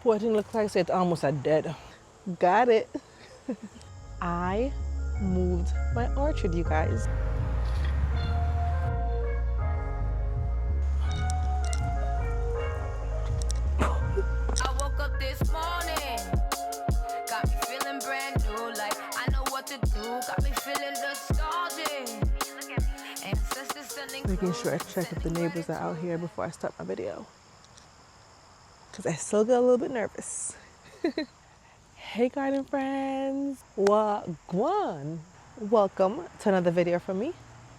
What it looks like it's almost a dead. Got it. I moved my orchard, you guys. I woke up this morning, got me feeling brand new, like I know what to do, got me feeling nostalgic. Ancestors sending Making sure I check if the neighbors are out here before I start my video, because I still get a little bit nervous. Hey garden friends, wagwan. Welcome to another video from me.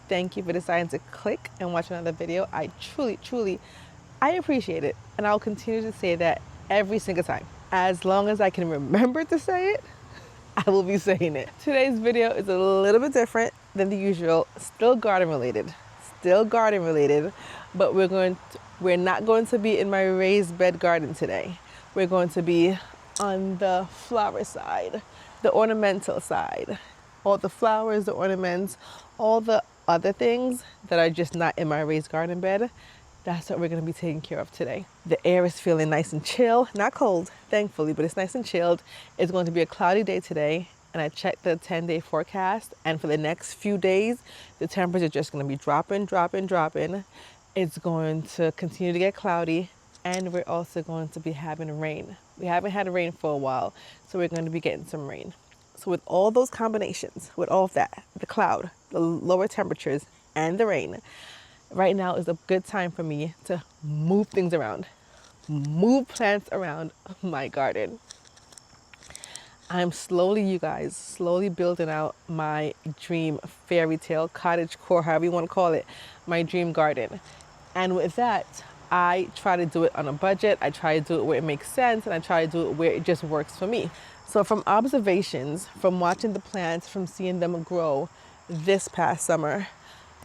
Thank you for deciding to click and watch another video. I truly, I appreciate it. And I'll continue to say that every single time. As long as I can remember to say it, I will be saying it. Today's video is a little bit different than the usual. Still garden related, but we're not going to be in my raised bed garden today. We're going to be on the flower side, the ornamental side. All the flowers, the ornaments, all the other things that are just not in my raised garden bed. That's what we're going to be taking care of today. The air is feeling nice and chill, not cold, thankfully, but it's nice and chilled. It's going to be a cloudy day today, and I checked the 10-day forecast, and for the next few days, the temperature is just going to be dropping. It's going to continue to get cloudy, and we're also going to be having rain. We haven't had rain for a while, so we're going to be getting some rain. So with all those combinations, with all of that, the cloud, the lower temperatures, and the rain, right now is a good time for me to move things around, move plants around my garden. I'm slowly building out my dream fairy tale, cottage core, however you want to call it, my dream garden. And with that, I try to do it on a budget. I try to do it where it makes sense, and I try to do it where it just works for me. So from observations, from watching the plants, from seeing them grow this past summer,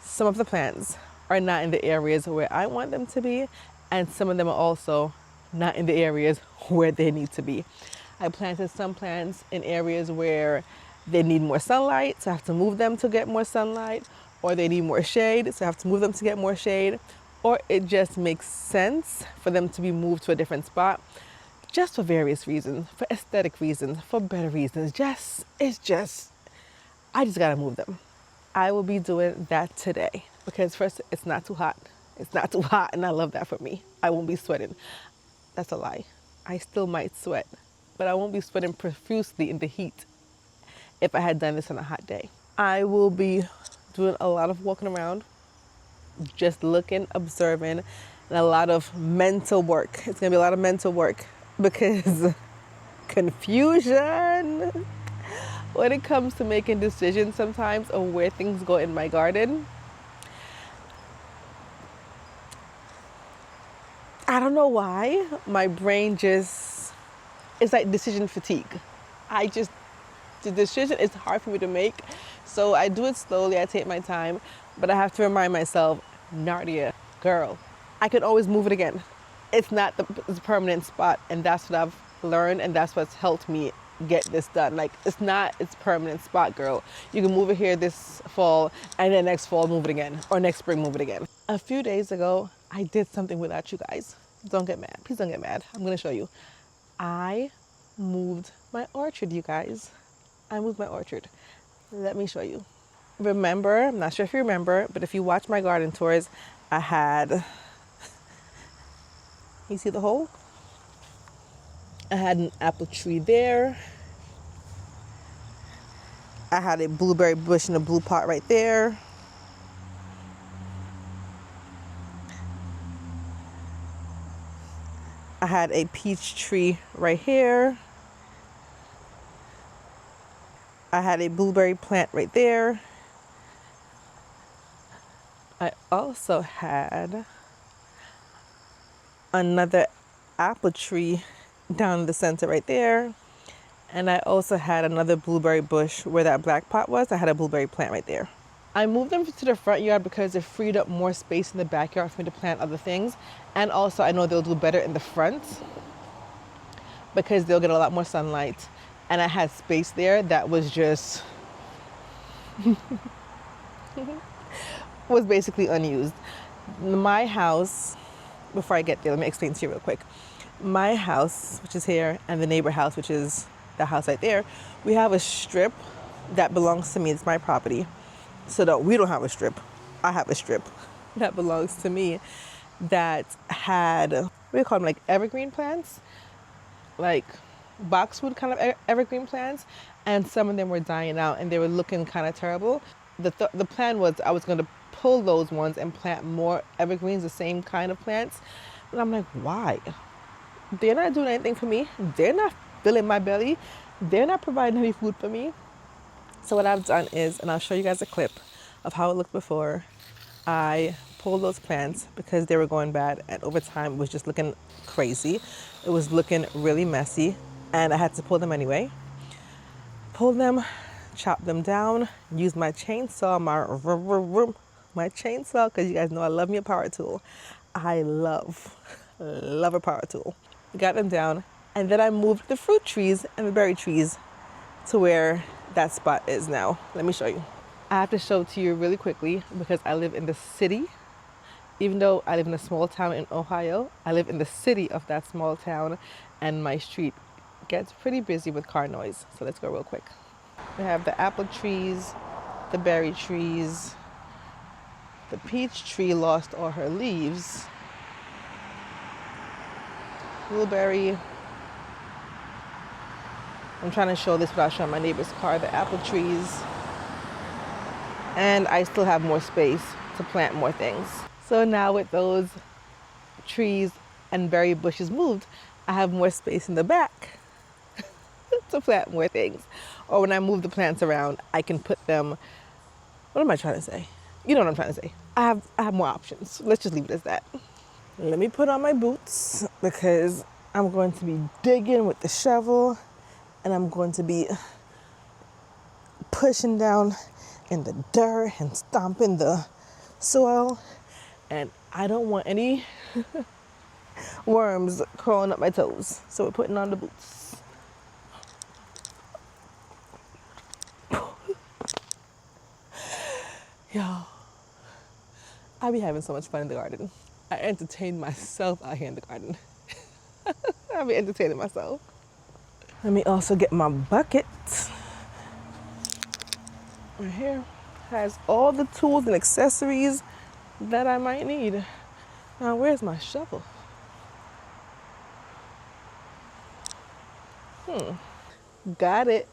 some of the plants are not in the areas where I want them to be, and some of them are also not in the areas where they need to be. I planted some plants in areas where they need more sunlight, so I have to move them to get more sunlight, or they need more shade, so I have to move them to get more shade, or it just makes sense for them to be moved to a different spot, just for various reasons, for aesthetic reasons, for better reasons. I just gotta move them. I will be doing that today because first, it's not too hot. It's not too hot, and I love that for me. I won't be sweating. That's a lie. I still might sweat, but I won't be sweating profusely in the heat if I had done this on a hot day. I will be doing a lot of walking around, just looking, observing, and a lot of mental work. It's gonna be a lot of mental work because confusion when it comes to making decisions sometimes of where things go in my garden. I don't know why my brain it's like decision fatigue. The decision is hard for me to make, so I do it slowly, I take my time, but I have to remind myself, Nardia, girl, I can always move it again. It's not the permanent spot, and that's what I've learned, and that's what's helped me get this done. Like, it's not its permanent spot, girl. You can move it here this fall, and then next fall move it again, or next spring move it again. A few days ago, I did something without you guys. Don't get mad. Please don't get mad. I'm gonna show you. I moved my orchard, you guys. I moved my orchard. Let me show you. Remember, I'm not sure if you remember, but if you watch my garden tours, I had, you see the hole? I had an apple tree there. I had a blueberry bush in a blue pot right there. I had a peach tree right here. I had a blueberry plant right there. I also had another apple tree down in the center right there. And I also had another blueberry bush where that black pot was. I had a blueberry plant right there. I moved them to the front yard because it freed up more space in the backyard for me to plant other things. And also I know they'll do better in the front because they'll get a lot more sunlight. And I had space there that was just was basically unused. My house, before I get there, let me explain to you real quick. My house, which is here, and the neighbor house, which is the house right there, we have a strip that belongs to me. It's my property. So no, we don't have a strip. I have a strip that belongs to me that had, what do you call them, like evergreen plants? Like boxwood kind of evergreen plants. And some of them were dying out and they were looking kind of terrible. The plan was I was going to pull those ones and plant more evergreens, the same kind of plants. But I'm like, why? They're not doing anything for me. They're not filling my belly. They're not providing any food for me. So what I've done is, and I'll show you guys a clip of how it looked before I pulled those plants because they were going bad, and over time it was just looking crazy. It was looking really messy and I had to pull them anyway. Pull them, chop them down, use my chainsaw, my chainsaw, because you guys know I love me a power tool. I love a power tool. Got them down, and then I moved the fruit trees and the berry trees to where that spot is now. Let me show you. I have to show it to you really quickly because I live in the city. Even though I live in a small town in Ohio, I live in the city of that small town, and my street gets pretty busy with car noise. So let's go real quick. We have the apple trees, the berry trees, the peach tree lost all her leaves, blueberry. I'm trying to show this without showing my neighbor's car, the apple trees. And I still have more space to plant more things. So now with those trees and berry bushes moved, I have more space in the back to plant more things. Or when I move the plants around, I can put them, what am I trying to say? You know what I'm trying to say. I have more options. Let's just leave it as that. Let me put on my boots because I'm going to be digging with the shovel and I'm going to be pushing down in the dirt and stomping the soil. And I don't want any worms crawling up my toes. So we're putting on the boots. Yo, I be having so much fun in the garden. I entertain myself out here in the garden. I be entertaining myself. Let me also get my bucket. Right here has all the tools and accessories that I might need. Now, where's my shovel? Got it.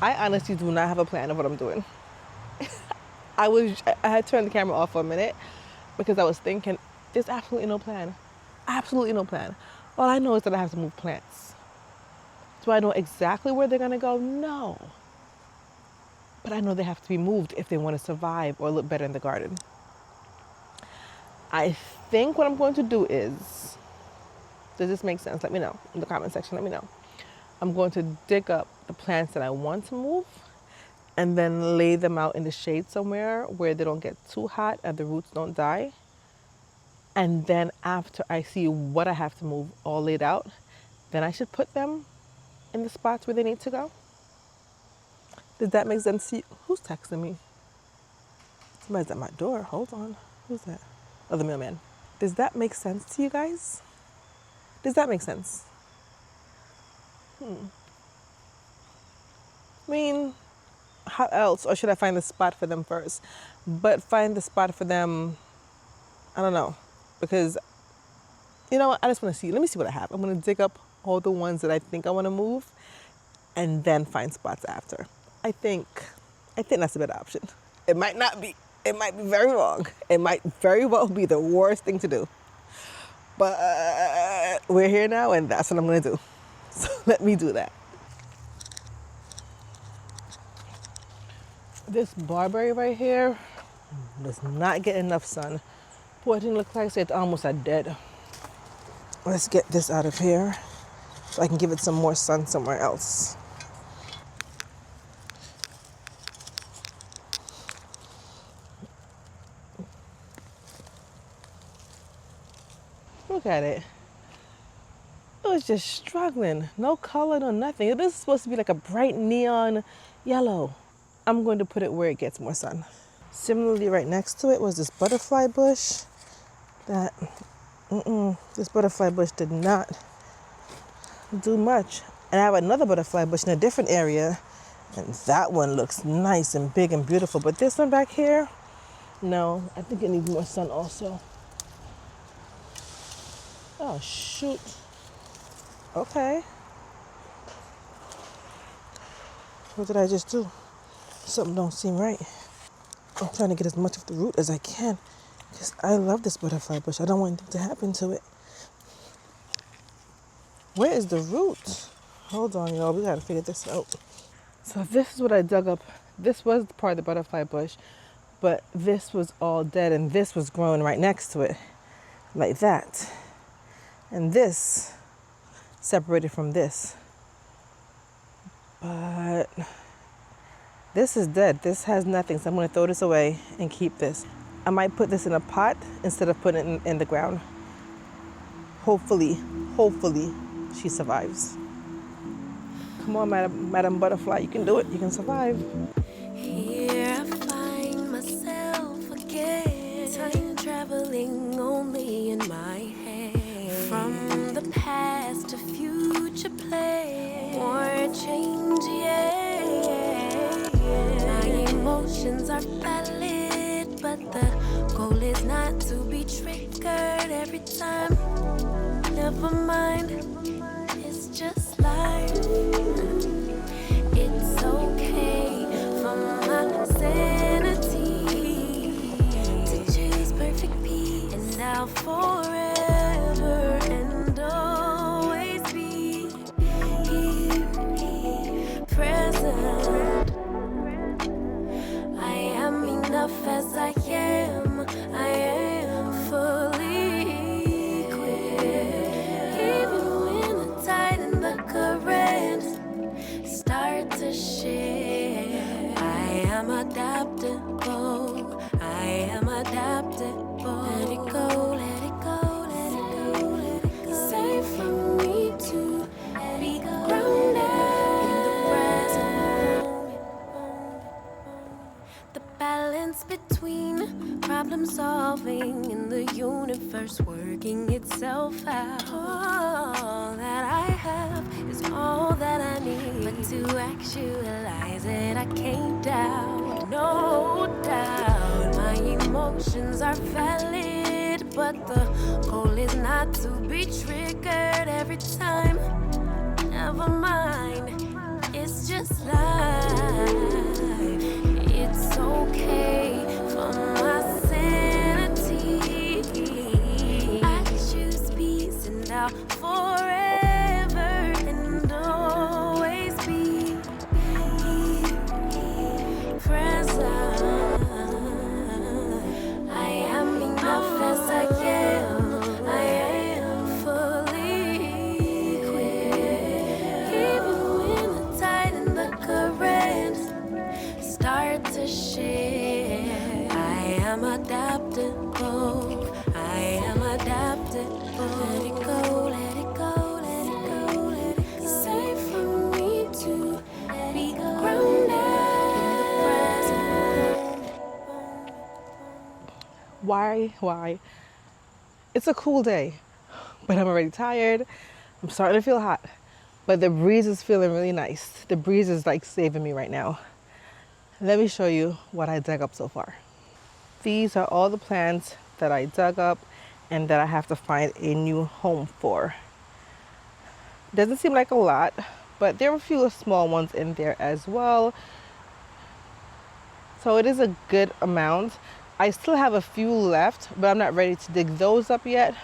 I honestly do not have a plan of what I'm doing. I had turned the camera off for a minute because I was thinking, there's absolutely no plan. Absolutely no plan. All I know is that I have to move plants. Do I know exactly where they're gonna go? No. But I know they have to be moved if they want to survive or look better in the garden. I think what I'm going to do is, does this make sense? Let me know in the comment section, let me know. I'm going to dig up the plants that I want to move and then lay them out in the shade somewhere where they don't get too hot and the roots don't die. And then after I see what I have to move all laid out, then I should put them in the spots where they need to go. Does that make sense to you? Who's texting me? Somebody's at my door. Hold on. Who's that? Oh, the mailman. Does that make sense to you guys? Does that make sense? I mean, how else? Or should I find the spot for them first? But find the spot for them, I don't know. Because, you know what? I just want to see. Let me see what I have. I'm going to dig up all the ones that I think I want to move and then find spots after. I think that's a better option. It might not be. It might be very wrong. It might very well be the worst thing to do. But we're here now and that's what I'm going to do. So let me do that. This barberry right here does not get enough sun. Boy, it didn't look like it's almost dead. Let's get this out of here so I can give it some more sun somewhere else. Look at it. It was just struggling. No color, no nothing. This is supposed to be like a bright neon yellow. I'm going to put it where it gets more sun. Similarly, right next to it was this butterfly bush that This butterfly bush did not do much. And I have another butterfly bush in a different area, and that one looks nice and big and beautiful. But this one back here, no, I think it needs more sun also. Oh, shoot. Okay. What did I just do? Something don't seem right. I'm trying to get as much of the root as I can because I love this butterfly bush. I don't want anything to happen to it. Where is the root? Hold on, y'all. We gotta figure this out. So this is what I dug up. This was part of the butterfly bush, but this was all dead and this was growing right next to it, like that. And this separated from this. But this is dead. This has nothing, so I'm gonna throw this away and keep this. I might put this in a pot instead of putting it in the ground. Hopefully she survives. Come on, Madam Butterfly, you can do it. You can survive. Here I find myself again, time traveling only in my head. From the past to future play, more change, yeah. My emotions are valid, but the goal is not to be triggered every time. Never mind, it's just life. It's okay for my sanity to choose perfect peace, and now forever and always be here, present. I am enough as I am. I am fully equipped, even when the tide and the current start to shift. I am adaptable. I am adaptable. Let it go, let it go, let it go, let it go. It's safe for me to be grounded in the present moment. The balance between problem solving and the universe working itself out. All that I have is all that I need. But to actualize it, I can't doubt, no doubt. My emotions are valid, but the goal is not to be triggered every time. Never mind, it's just life. It's okay for my sanity. I choose peace, and now forever and always be present. I am enough as I am. I am fully equipped, even when the tide and the current start to shift. I am adaptable. I am adaptable. Let it go, let it go, let it go, let it go. It's safe for me to be grounded in the present. Why? It's a cool day, but I'm already tired. I'm starting to feel hot, but the breeze is feeling really nice. The breeze is like saving me right now. Let me show you what I dug up so far. These are all the plants that I dug up and that I have to find a new home for. Doesn't seem like a lot, but there are a few small ones in there as well. So it is a good amount. I still have a few left, but I'm not ready to dig those up yet.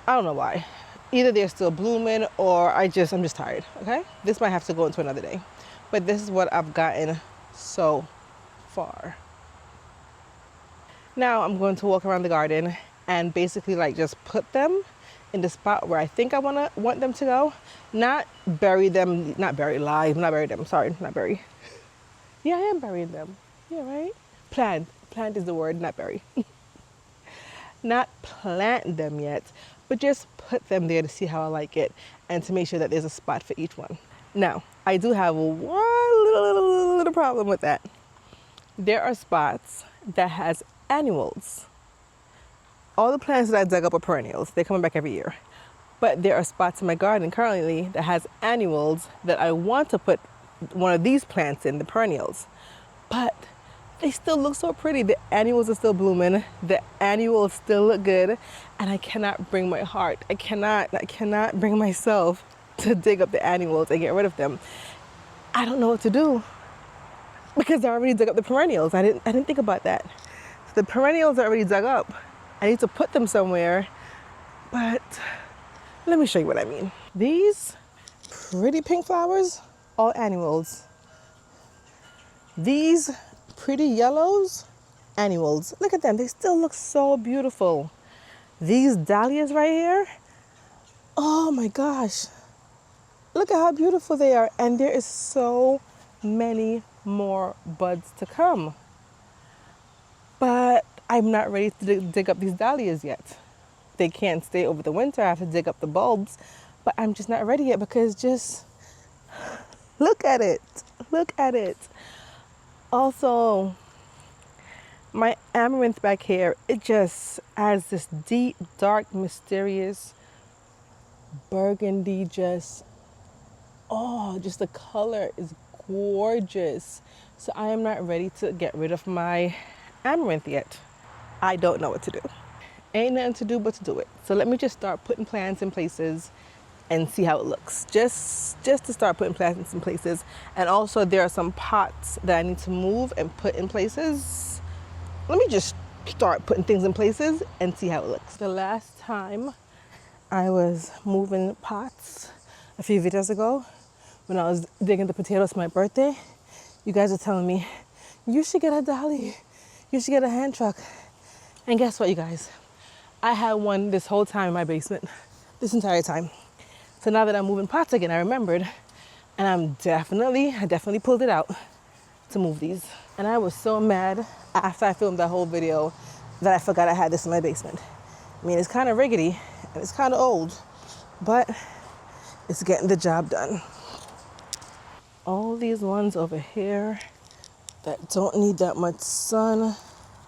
I don't know why. Either they're still blooming or I'm just tired, okay? This might have to go into another day. But this is what I've gotten so far. Now I'm going to walk around the garden and basically like just put them in the spot where I think I want them to go. Not bury them, not bury them, sorry, not bury. Yeah, I am burying them. Yeah, right? Plant is the word, not bury. Not plant them yet, but just put them there to see how I like it and to make sure that there's a spot for each one. Now, I do have one little problem with that. There are spots that has annuals. All the plants that I dug up are perennials. They're coming back every year. But there are spots in my garden currently that has annuals that I want to put one of these plants in, the perennials. But they still look so pretty. The annuals are still blooming. The annuals still look good. And I cannot bring my heart. I cannot bring myself to dig up the annuals and get rid of them. I don't know what to do because I already dug up the perennials. I didn't think about that. So the perennials are already dug up. I need to put them somewhere, but let me show you what I mean. These pretty pink flowers, all annuals. These pretty yellows, annuals. Look at them, they still look so beautiful. These dahlias right here, oh my gosh. Look at how beautiful they are. And there is so many more buds to come. But I'm not ready to dig up these dahlias yet. They can't stay over the winter. I have to dig up the bulbs. But I'm just not ready yet because just look at it. Look at it. Also, my amaranth back here, it just adds this deep, dark, mysterious burgundy, just the color is gorgeous. So I am not ready to get rid of my amaranth yet. I don't know what to do. Ain't nothing to do but to do it. So let me just start putting plants in places and see how it looks. Just to start putting plants in places. And also there are some pots that I need to move and put in places. Let me just start putting things in places and see how it looks. The last time I was moving pots a few videos ago, when I was digging the potatoes for my birthday, you guys were telling me, you should get a dolly. You should get a hand truck. And guess what, you guys? I had one this whole time in my basement, this entire time. So now that I'm moving pots again, I remembered, and I definitely pulled it out to move these. And I was so mad after I filmed that whole video that I forgot I had this in my basement. I mean, it's kind of rickety and it's kind of old, but it's getting the job done. All these ones over here that don't need that much sun,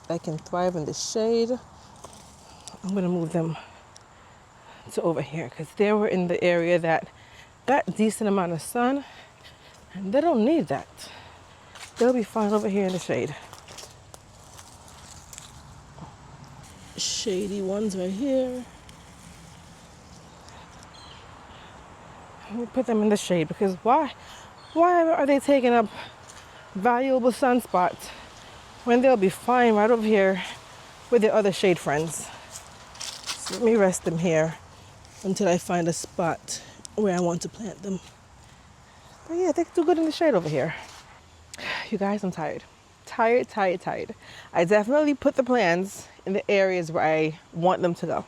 that can thrive in the shade, I'm gonna move them to over here because they were in the area that got decent amount of sun and they don't need that. They'll be fine over here in the shade. Shady ones right here. We'll put them in the shade because why are they taking up valuable sunspots when they'll be fine right over here with their other shade friends? So let me rest them here until I find a spot where I want to plant them. But yeah, they do good in the shade over here. You guys, I'm tired. Tired. I definitely put the plants in the areas where I want them to go.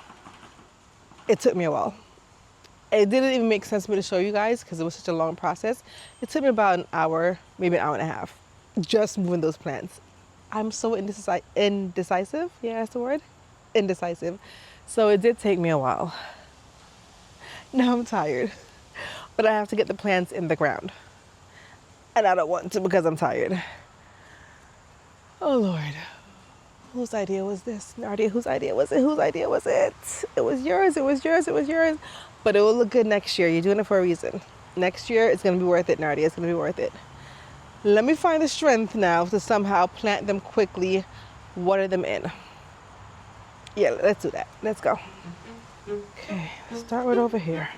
It took me a while. It didn't even make sense for me to show you guys because it was such a long process. It took me about an hour, maybe an hour and a half, just moving those plants. I'm so indecisive. Yeah, that's the word. Indecisive. So it did take me a while. Now I'm tired, but I have to get the plants in the ground. And I don't want to because I'm tired. Oh Lord, whose idea was this? Nardia, whose idea was it? Whose idea was it? It was yours, it was yours, it was yours. But it will look good next year. You're doing it for a reason. Next year, it's gonna be worth it, Nardia, it's gonna be worth it. Let me find the strength now to somehow plant them quickly, water them in. Yeah, let's do that. Let's go. Okay, let's start right over here.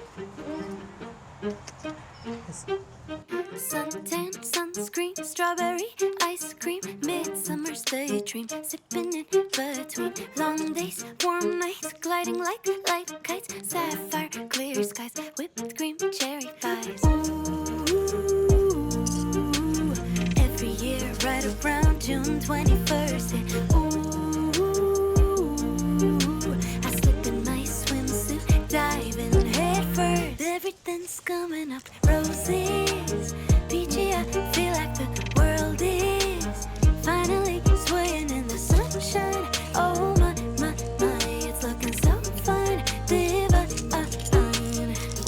Suntan, sunscreen, strawberry, ice cream, midsummer's daydream, sipping in between long days, warm nights, gliding like light kites, sapphire, clear skies, whipped cream, cherry pies. Ooh, every year right around June 21st, and I slip in my swimsuit, diving head first, everything's coming up roses, peachy, I feel like the world is finally swaying in the sunshine. Oh my, it's looking so fine, divine.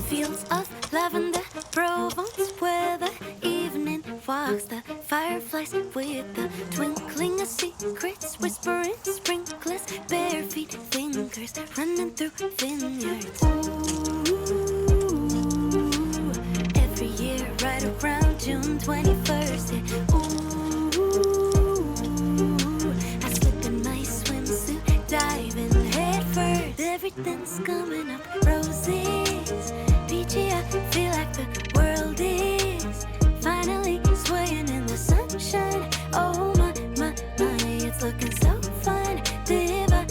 Fields of lavender, Provence weather, evening walks, the fireflies with the twinkling of secrets, whispering sprinklers, bare feet, fingers running through vineyards. Ooh, every year right around June 21st, yeah. Ooh, I slip in my swimsuit, diving head first. Everything's coming up roses, peachy. I feel like the world is finally swaying in the sunshine. Oh my, it's looking so fun. Divine.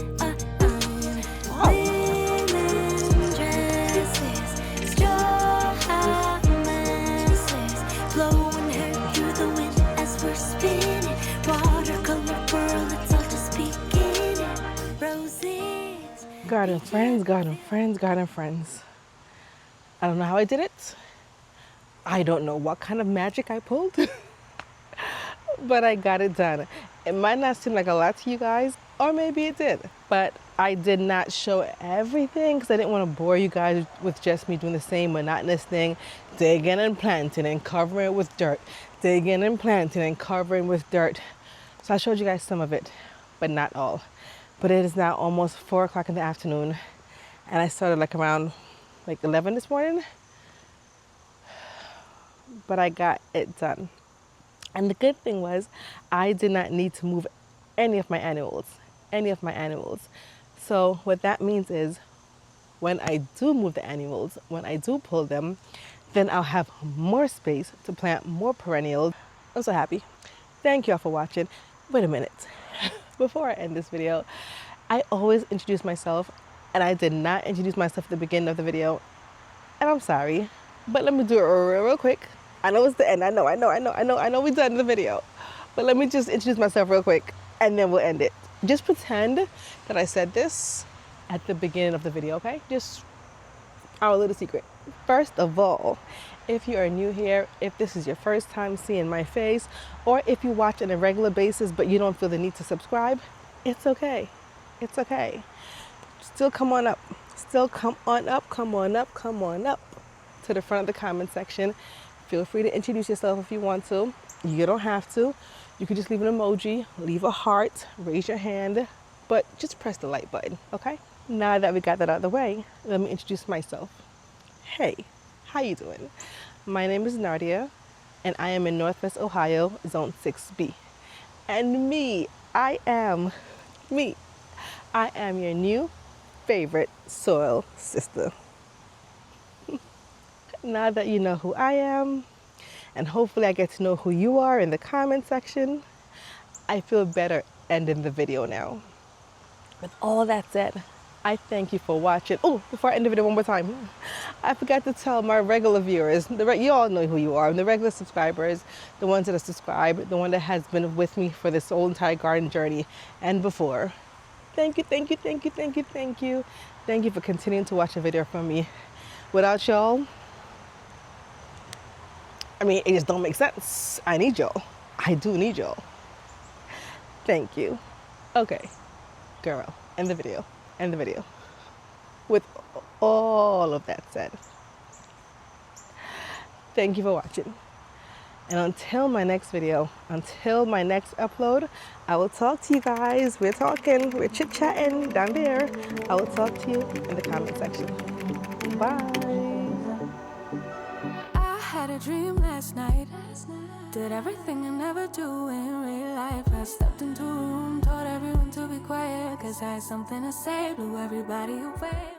Women dresses, straw masses, blowing hair through the wind as we're spinning. Watercolor pearl, it's all just beginning. Roses. Garden friends, garden friends, garden friends. I don't know how I did it. I don't know what kind of magic I pulled, but I got it done. It might not seem like a lot to you guys, or maybe it did, but I did not show everything because I didn't want to bore you guys with just me doing the same monotonous thing, digging and planting and covering it with dirt, digging and planting and covering with dirt. So I showed you guys some of it, but not all. But it is now almost 4 o'clock in the afternoon, and I started like around 11 this morning, but I got it done. And the good thing was I did not need to move any of my annuals. So what that means is when I do move the annuals, when I do pull them, then I'll have more space to plant more perennials. I'm so happy. Thank you all for watching. Wait a minute. Before I end this video, I always introduce myself, and I did not introduce myself at the beginning of the video, and I'm sorry, but let me do it real quick. I know it's the end. I know we're done the video, but let me just introduce myself real quick, and then we'll end it. Just pretend that I said this at the beginning of the video, okay? Just our little secret. First of all, if you are new here, if this is your first time seeing my face, or if you watch on a regular basis but you don't feel the need to subscribe, it's okay. It's okay. Still come on up. Come on up to the front of the comment section. Feel free to introduce yourself if you want to. You don't have to. You can just leave an emoji, leave a heart, raise your hand, but just press the like button, okay? Now that we got that out of the way, let me introduce myself. Hey, how you doing? My name is Nardia, and I am in Northwest Ohio, Zone 6B. And I am your new favorite soil sister. Now that you know who I am, and hopefully I get to know who you are in the comment section, I feel better ending the video now. With all that said, I thank you for watching. Oh, before I end the video one more time, I forgot to tell my regular viewers, you all know who you are, the regular subscribers, the ones that are subscribed, the one that has been with me for this whole entire garden journey and before. Thank you. Thank you for continuing to watch a video from me. Without y'all, it just don't make sense. I need y'all. I do need y'all. Thank you. Okay, girl, end the video. With all of that said, thank you for watching. And until my next video, until my next upload, I will talk to you guys. We're chit-chatting down there. I will talk to you in the comment section. Bye. I had a dream last night. Did everything I never do in real life. I stepped into a room, told everyone to be quiet, 'cause I had something to say, blew everybody away.